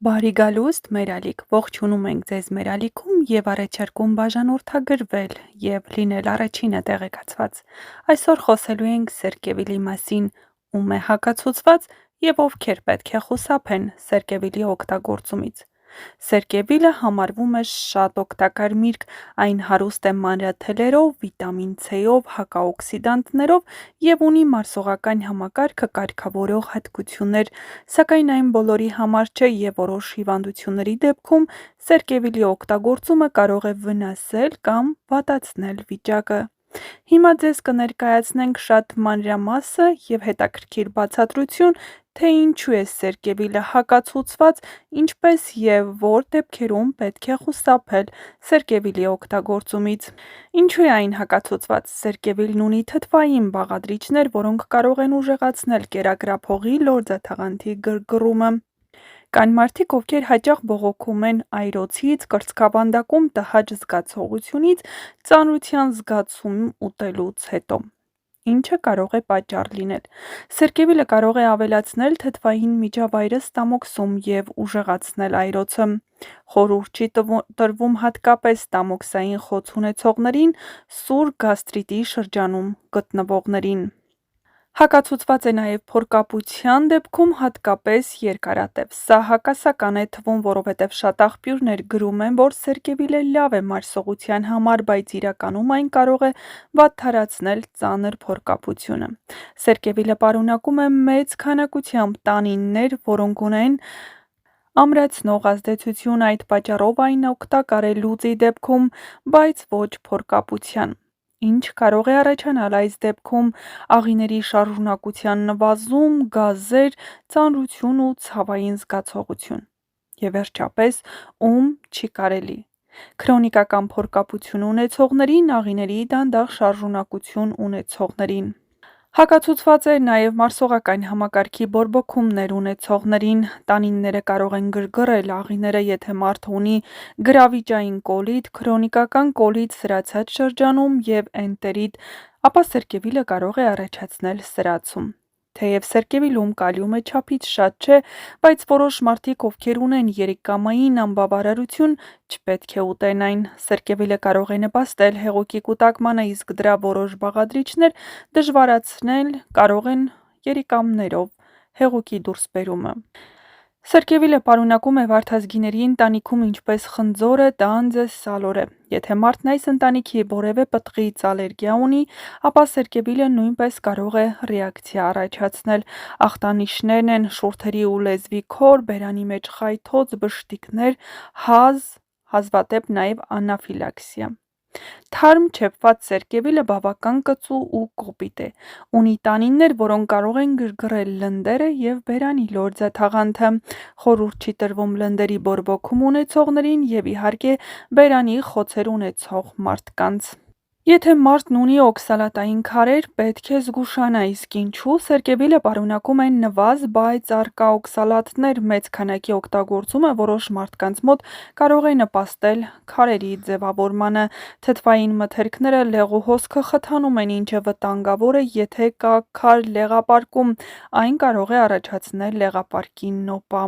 Բարի գալուստ, մեր ալիք, ողջունում ենք ձեզ մեր ալիքում և առաջարկում բաժանորդագրվել և լինել առաջինը տեղեկացված։ Այսօր խոսելու ենք Սերկևիլի մասին, ում է հակացուցված և ովքեր պետք է խուսափեն Սերկևիլի օգտագործումից։ Սերկևիլը համարվում է շատ օգտակար միրգ, այն հարուստ է մանրաթելերով, վիտամին C-ով, հակաօքսիդանտներով և ունի մարսողական համակարգը կարգավորող հատկություններ, սակայն այն բոլորի համար չէ և որոշ հիվանդությունների դեպքում սերկևիլի օգտագործումը կարող է վնասել կամ վատացնել վիճակը։ Հիմա ձեզ կներկայացնենք շատ մանրամասը և հետաքրքիր բացատրություն, թե ինչու է սերկևիլը հակացուցված, ինչպես և որ դեպքերում պետք է խուսափել սերկևիլի օգտագործումից։ Ինչու է այն հակացուցված։ Սերկևիլն ունի թթվային բաղադրիչներ, որոնք կարող են ուժեղացնել կերակրափողի լորձաթաղանթի գրգռումը։ Կան մարդիկ, ովքեր հաճախ բողոքում են այրոցից, կրծքավանդակում տհաճ զգացողությունից, ծանրության զգացում ուտելուց հետո։ Ինչը կարող է պատճառ լինել։ Սերկևիլը կարող է ավելացնել թթվային միջավայրը ստամոքսում և ուժեղացնել այրոցը։ Խորհուրդ չի տրվում հատկապես ստամոքսային խոց ունեցողներին, սուր գաստրիտի շրջանում գտնվողներին։ Հակացուցված է նաև փորկապության դեպքում, հատկապես երկարատև։ Սա հակասական է թվում, որովհետև շատ աղբյուրներ գրում են, որ սերկևիլը լավ է մարսողության համար, բայց իրականում այն կարող է վատթարացնել ծանր փորկապությունը։ Սերկևիլը պարունակում է մեծ քանակությամբ տանիններ, որոնք ունեն ամրացնող ազդեցություն, այդ պատճառով այն օգտակար է լուծի դեպքում, բայց ոչ փորկապության։ Ինչ կարող է առաջանալ այս դեպքում՝ աղիների շարժունակության նվազում, գազեր, ծանրություն ու ցավային զգացողություն։ Եվ վերջապես, ում չի կարելի։ Քրոնիկական փորկապություն ունեցողներին, աղիների դանդաղ շարժունակություն ունեցողներին։ Հակացուցված է նաև մարսողական համակարգի բորբոքումներ ունեցողներին։ Տանինները կարող են գրգռել աղիները, եթե մարդը ունի գրավիճային կոլիտ, քրոնիկական կոլիտ սրացած շրջանում և էնտերիտ, ապա սերկևիլը կարող է առաջացնել սրացում։ Թեև սերկևիլում կալիումը չափից շատ չէ, բայց որոշ մարդիկ, ովքեր ունեն երիկամային անբավարարություն, չպետք է ուտեն այն։ Սերկևիլը կարող է նպաստել հեղուկի կուտակմանը, իսկ դրա որոշ բաղադրիչներ դժվարացնել կարող են երիկամներով հեղուկի դուրսբերումը։ Սերկևիլը պարունակում է վարդազգիների ընտանիքում, ինչպես խնձորը, տանձը, սալորը։ Եթե մարդն այս ընտանիքի որևէ պտղից ալերգիա ունի, ապա սերկևիլը նույնպես կարող է ռեակցիա առաջացնել։ Ախտանիշներն են շուրթերի ու լեզվի քոր, բերանի մեջ խայթոց, բշտիկներ, հազ, հազվադեպ նաև անաֆիլաքսիա։ Թարմ չեպված սերկևիլը բավական կծու ու կոպիտ է։ Ունի տանիններ, որոնք կարող են գրգռել լնդերը և բերանի լորձաթաղանթը։ Խորհուրդ չի տրվում լնդերի բորբոքում ունեցողներին և իհարկե բերանի խոցեր ունեցող մարդկանց։ Եթե մարդն ունի օքսալատային քարեր, պետք է զգուշանա, իսկ ինչու։ Սերկևիլը պարունակում է նվազ, բայց առկա օքսալատներ մեծ քանակի օգտագործումը որոշ մարդկանց մոտ կարող է նպաստել քարերի ձևավորմանը։ Թթվային մթերքները լեղու հոսքը խթանում են, ինչը վտանգավոր է, եթե կա քար լեղապարկում, այն կարող է առաջացնել լեղապարկի նոպա։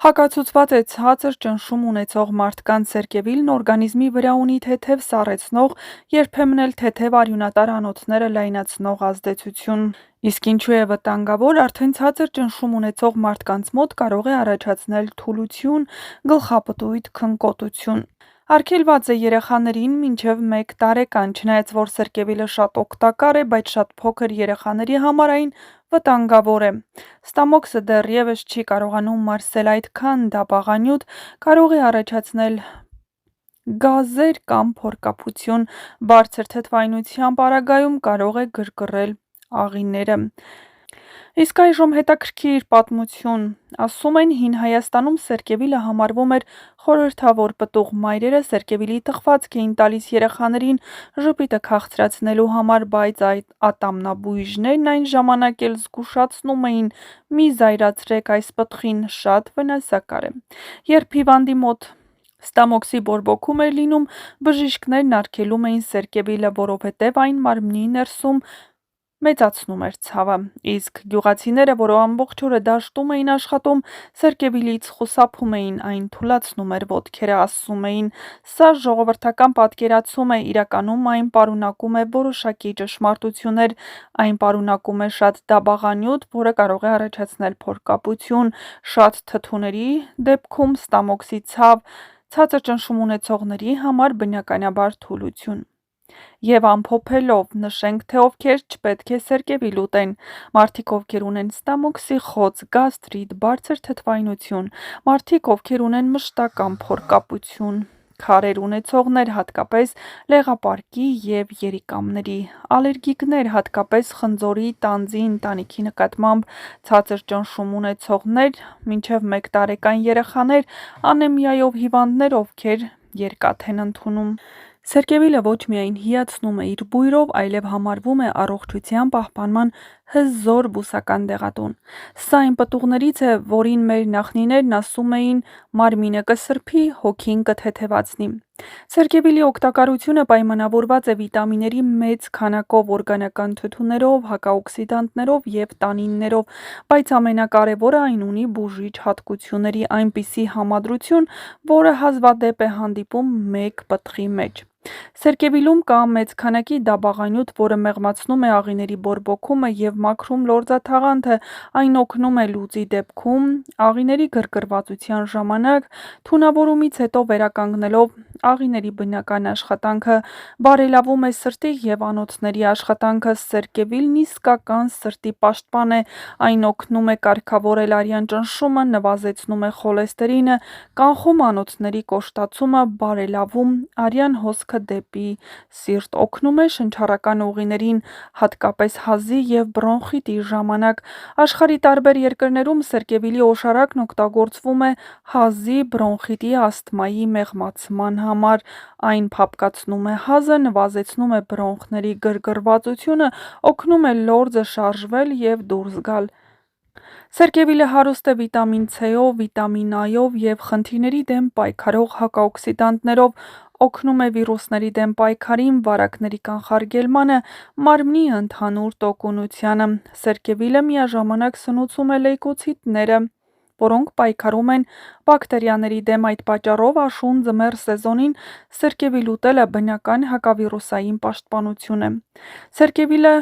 Հակացուցված է ցածր ճնշում ունեցող մարդկանց։ Սերկևիլն օրգանիզմի վրա ունի թեթև սառեցնող, երբեմն էլ թեթև արյունատար անոթները լայնացնող ազդեցություն։ Իսկ ինչու է վտանգավոր։ Արդեն ցածր ճնշում ունեցող մարդկանց մոտ կարող է առաջացնել թուլություն, գլխապտույտ, քնկոտություն։ Արգելված է երեխաներին մինչև 1 տարեկան։ Չնայած որ սերկևիլը շատ օգտակար է, բայց շատ փոքր երեխաների համար այն վտանգավոր է։ Ստամոքսը դեռևս չի կարողանում մարսել այդքան դապաղանյութ, կարող է առաջացնել գազեր կամ փորկապություն։ Բարձր թթվայնության պարագայում կարող է գրգռել աղիները։ Իսկ այժմ հետաքրքիր պատմություն։ Ասում են, հին Հայաստանում սերկևիլը համարվում էր խորհրդավոր պտուղ։ Մայրերը սերկևիլի թխվածք էին տալիս երեխաներին ժպիտը քաղցրացնելու համար, բայց այդ ատամնաբույժներն այն ժամանակ էլ զգուշացնում էին՝ մի զայրացրեք այս պտղին, շատ վնասակար է։ Երբ հիվանդի մոտ ստամոքսի բորբոքում էր լինում, բժիշկներն արգելում էին սերկևիլը, որովհետև այն մարմնի ներսում մեծացնում էր ցավը, իսկ գյուղացիները, որ ամբողջ օրը դաշտում էին աշխատում, սերկևիլից խուսափում էին, այն թուլացնում էր ոտքերը, ասում էին. «Սա ժողովրդական պատկերացում է, իրականում այն պարունակում է որոշակի ճշմարտություններ, այն պարունակում է շատ դաբաղանյութ, որը կարող է առաջացնել փորկապություն, շատ թթուների դեպքում ստամոքսի ցավ, ցածր ճնշում ունեցողների համար բնականաբար թուլություն»։ Եվ ամփոփելով, նշենք, թե ովքեր չպետք է սերկևիլ ուտեն. մարդիկ, ովքեր ունեն ստամոքսի խոց, գաստրիտ, բարձր թթվայնություն, մարդիկ, ովքեր ունեն մշտական փորկապություն, քարեր ունեցողներ, հատկապես լեղապարկի և երիկամների, ալերգիկներ, հատկապես խնձորի, տանձի, ընտանիքի նկատմամբ ցածր ճնշում ունեցողներ, մինչև 1 տարեկան երեխաներ, անեմիայով հիվանդներ, ովքեր երկաթ են ընդունում։ Սերկևիլը ոչ միայն հիացնում է իր բույրով, այլև համարվում է առողջության պահպանման հզոր բուսական դեղատուն։ Սա այն պտուղներից է, որին մեր նախնիներն ասում էին մարմինը կսրբի, հոգին կթեթևացնի։ Սերկևիլի օգտակարությունը պայմանավորված է վիտամինների մեծ քանակով, օրգանական թթուներով, հակաօքսիդանտներով և տանիններով, բայց ամենակարևորը այն ունի բուժիչ հատկությունների այնպիսի համադրություն, որը հազվադեպ է հանդիպում մեկ պտղի մեջ։ Սերկևիլում կա մեծ քանակի դաբաղանյութ, որը մեղմացնում է աղիների բորբոքումը և մաքրում լորձաթաղանթը, այն օգնում է լուծի դեպքում, աղիների գրգռվածության ժամանակ, թունավորումից հետո վերականգնելով աղիների բնական աշխատանքը, բարելավում է սրտի և անոթների աշխատանքը, սերկևիլն իսկական սրտի պաշտպան է, այն օգնում է կարգավորել արյան ճնշումը, նվազեցնում է խոլեստերինը, կանխում անոթների կոշտացումը, բարելավում արյան հոսքը դեպի սիրտ, օգնում է շնչառական ուղիներին, հատկապես հազի և բրոնխիտի ժամանակ։ Աշխարհի տարբեր երկրներում սերկևիլի օշարակն օգտագործվում է հազի, բրոնխիտի, ասթմայի մեղմացման համար, այն փափկացնում է հազը, նվազեցնում է բրոնխների գրգռվածությունը, օգնում է լորձը շարժվել և դուրս գալ։ Սերկևիլը հարուստ է վիտամին C-ով, վիտամին A-ով և խնդիրների դեմ պայքարող հակաօքսիդանտներով, օգնում է վիրուսների դեմ պայքարին, վարակների կանխարգելմանը, մարմնի ընդհանուր տոկունությանը։ Սերկևիլը միաժամանակ սնուցում է լեյկոցիտները, որոնք պայքարում են բակտերիաների դեմ, այդ պատճառով աշուն ձմեռ սեզոնին սերկևիլ ուտելը բնական հակավիրուսային պաշտպանություն է։ Սերկևիլը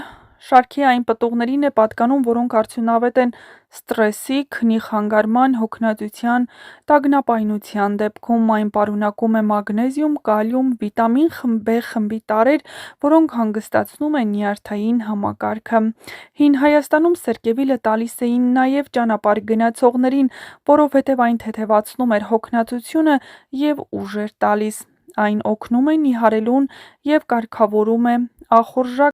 շարքի այն պտուղներին է պատկանում, որոնք արդյունավետ են սթրեսի, քնի խանգարման, հոգնածության, տագնապայնության դեպքում, այն պարունակում է մագնեզիում, կալիում, վիտամին B խմբի տարրեր, որոնք հանգստացնում են նյարդային համակարգը։ Հին Հայաստանում սերկևիլը տալիս էին նաև ճանապարհ գնացողներին, որովհետև այն թեթևացնում էր հոգնածությունը և ուժ էր տալիս։ Այն օգնում է նիհարելուն և կարգավորում է ախորժակ